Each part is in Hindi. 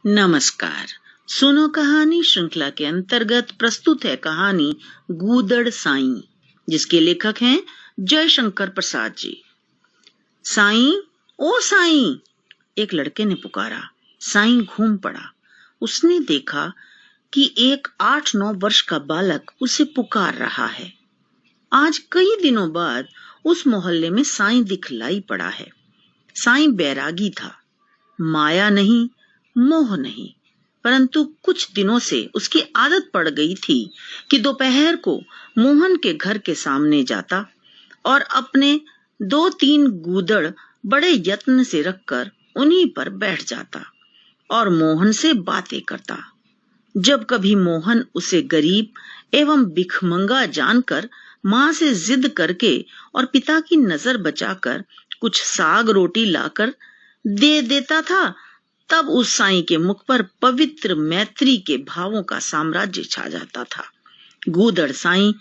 नमस्कार। सुनो कहानी श्रृंखला के अंतर्गत प्रस्तुत है कहानी गूदड़ साईं, जिसके लेखक हैं जयशंकर प्रसाद जी। साईं, ओ साईं, एक लड़के ने पुकारा। साईं घूम पड़ा। उसने देखा कि एक 8-9 वर्ष का बालक उसे पुकार रहा है। आज कई दिनों बाद उस मोहल्ले में साईं दिखलाई पड़ा है। साईं बैरागी था। माया नहीं, मोह नहीं, परंतु कुछ दिनों से उसकी आदत पड़ गई थी कि दोपहर को मोहन के घर के सामने जाता और अपने 2-3 गूदड़ बड़े यत्न से रखकर उन्हीं पर बैठ जाता और मोहन से बातें करता। जब कभी मोहन उसे गरीब एवं भिखमंगा जानकर माँ से जिद करके और पिता की नजर बचाकर कुछ साग रोटी लाकर दे देता था, तब उस साईं के मुख पर पवित्र मैत्री के भावों का साम्राज्य छा जाता था। गूदड़ साईं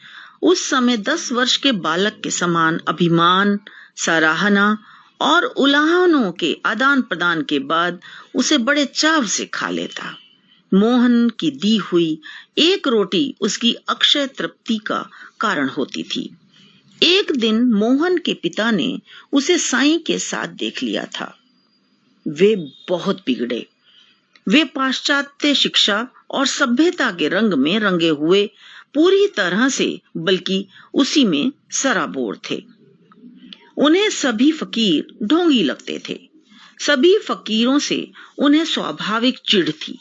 उस समय 10 वर्ष के बालक के समान अभिमान, सराहना और उलाहनों के आदान प्रदान के बाद उसे बड़े चाव से खा लेता। मोहन की दी हुई एक रोटी उसकी अक्षय तृप्ति का कारण होती थी। एक दिन मोहन के पिता ने उसे साईं के साथ देख लिया था। वे बहुत बिगड़े। वे पाश्चात्य शिक्षा और सभ्यता के रंग में रंगे हुए पूरी तरह से, बल्कि उसी में सराबोर थे। उन्हें सभी फकीर ढोंगी लगते थे। सभी फकीरों से उन्हें स्वाभाविक चिढ़ थी।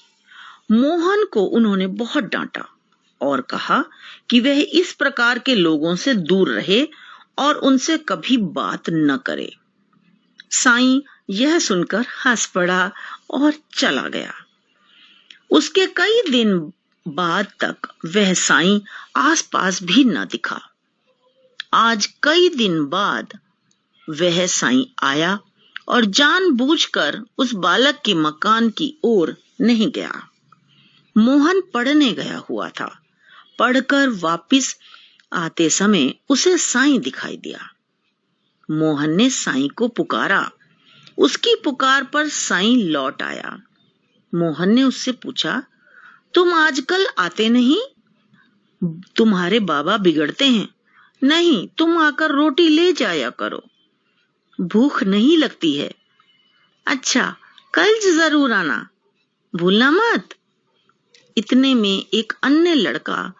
मोहन को उन्होंने बहुत डांटा और कहा कि वह इस प्रकार के लोगों से दूर रहे और उनसे कभी बात न करे। साईं यह सुनकर हंस पड़ा और चला गया। उसके कई दिन बाद तक वह साईं आसपास भी न दिखा। आज कई दिन बाद वह साईं आया और जानबूझकर उस बालक के मकान की ओर नहीं गया। मोहन पढ़ने गया हुआ था। पढ़कर वापिस आते समय उसे साईं दिखाई दिया। मोहन ने साईं को पुकारा। उसकी पुकार पर साईं लौट आया। मोहन ने उससे पूछा, तुम आजकल आते नहीं? तुम्हारे बाबा बिगड़ते हैं। नहीं, तुम आकर रोटी ले जाया करो। भूख नहीं लगती है। अच्छा, कल जरूर आना, भूलना मत। इतने में एक अन्य लड़का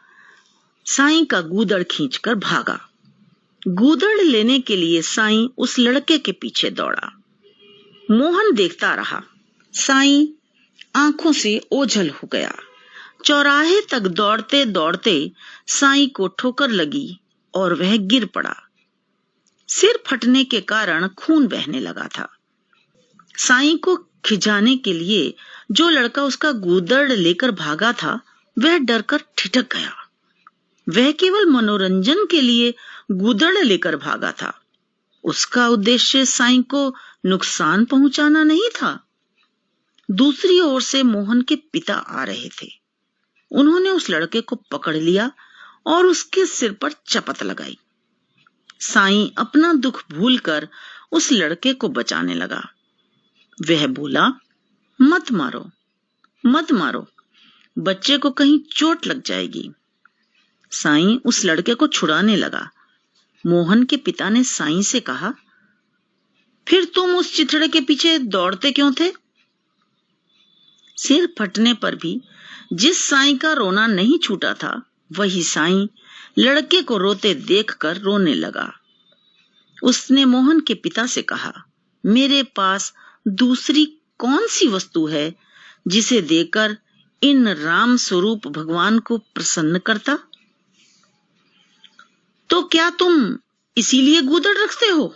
साईं का गूदड़ खींचकर भागा। गूदड़ लेने के लिए साईं उस लड़के के पीछे दौड़ा। मोहन देखता रहा। साईं आंखों से ओझल हो गया। चौराहे तक दौड़ते दौड़ते साईं को ठोकर लगी और वह गिर पड़ा। सिर फटने के कारण खून बहने लगा था। साईं को खिजाने के लिए जो लड़का उसका गूदड़ लेकर भागा था, वह डरकर ठिठक गया। वह केवल मनोरंजन के लिए गूदड़ लेकर भागा था। उसका उद्देश्य साईं को नुकसान पहुंचाना नहीं था। दूसरी ओर से मोहन के पिता आ रहे थे। उन्होंने उस लड़के को पकड़ लिया और उसके सिर पर चपत लगाई। साईं अपना दुख भूलकर उस लड़के को बचाने लगा। वह बोला, मत मारो, मत मारो, बच्चे को कहीं चोट लग जाएगी। साईं उस लड़के को छुड़ाने लगा। मोहन के पिता ने साईं से कहा, फिर तुम उस चिथड़े के पीछे दौड़ते क्यों थे? सिर फटने पर भी जिस साईं का रोना नहीं छूटा था, वही साईं लड़के को रोते देखकर रोने लगा। उसने मोहन के पिता से कहा, मेरे पास दूसरी कौन सी वस्तु है जिसे देकर इन राम स्वरूप भगवान को प्रसन्न करता? तो क्या तुम इसीलिए गूदड़ रखते हो?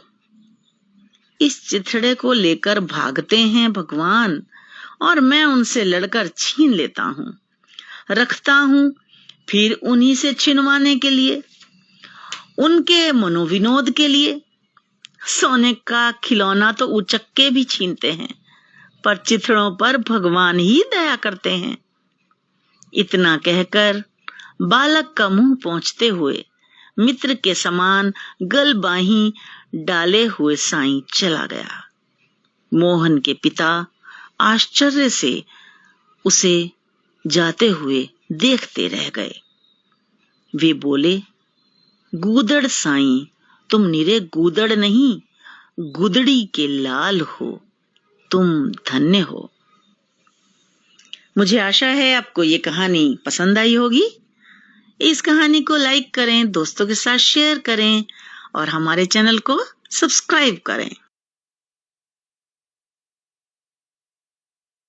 इस चिथड़े को लेकर भागते हैं भगवान और मैं उनसे लड़कर छीन लेता हूं, रखता हूं, फिर उन्हीं से छिनवाने के लिए, उनके मनोविनोद के लिए। सोने का खिलौना तो उचक्के भी छीनते हैं, पर चिथड़ों पर भगवान ही दया करते हैं। इतना कहकर बालक का मुंह पोंछते हुए मित्र के समान गलबाही डाले हुए साईं चला गया। मोहन के पिता आश्चर्य से उसे जाते हुए देखते रह गए। वे बोले, गूदड़ साईं, तुम निरे गूदड़ नहीं, गुदड़ी के लाल हो, तुम धन्य हो। मुझे आशा है आपको ये कहानी पसंद आई होगी। इस कहानी को लाइक करें, दोस्तों के साथ शेयर करें और हमारे चैनल को सब्सक्राइब करें।